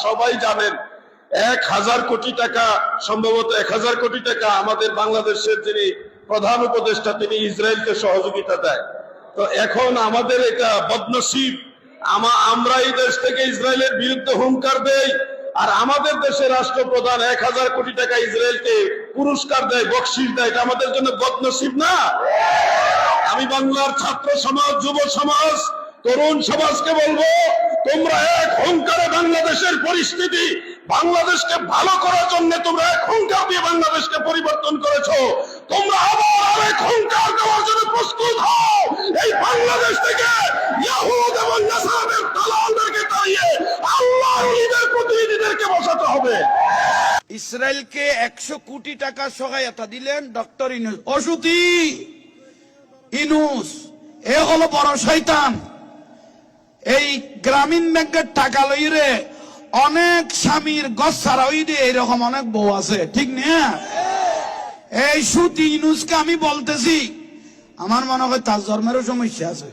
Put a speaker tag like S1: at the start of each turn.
S1: সবাই জানেন 1000 কোটি টাকা, সম্ভবত 1000 কোটি টাকা আমাদের বাংলাদেশের যিনি প্রধান উপদেষ্টা তিনি ইসরায়েলকে সহযোগিতা দেয়। তো এখন আমাদের এটা বদনসিব, আমরা এই দেশ থেকে ইসরায়েলের বিরুদ্ধে হুঙ্কার দেই, আর আমাদের দেশের রাষ্ট্রপ্রধান 1000 কোটি টাকা ইসরায়েলকে পুরস্কার দেয়, বকশিশ দেয়। এটা আমাদের জন্য বদনসিব না? আমি বাংলার ছাত্র সমাজ, যুব সমাজ, তরুণ সমাজকে বলবো, তোমরা এক হুঙ্কারে বাংলাদেশের পরিস্থিতি, বাংলাদেশকে ভালো করার জন্য তোমরা এক হুঙ্কার দিয়ে বাংলাদেশকে পরিবর্তন করেছো। তোমরা আবার আরেক হুঙ্কার দেওয়ার জন্য প্রস্তুত হও। এই বাংলাদেশ থেকে ইহুদ এবং নাসারাদের দালালদেরকে তাড়িয়ে আল্লাহর ওলিদের প্রতিনিধিদেরকে বসাতে হবে।
S2: ইসরায়েলকে 100 কোটি টাকা সহায়তা দিলেন ডক্টর ইউনূস। অসুতি ইউনূস এ হলো বড় শয়তান। এই গ্রামীণ ব্যাংকের টাকা লইরে অনেক স্বামীর গছ ছাড়া হইরে এরকম অনেক বউ আছে, ঠিক না? এই সুতি ইউনূসকে আমি বলতেছি, আমার মনে হয় তার জন্মেরও সমস্যা আছে।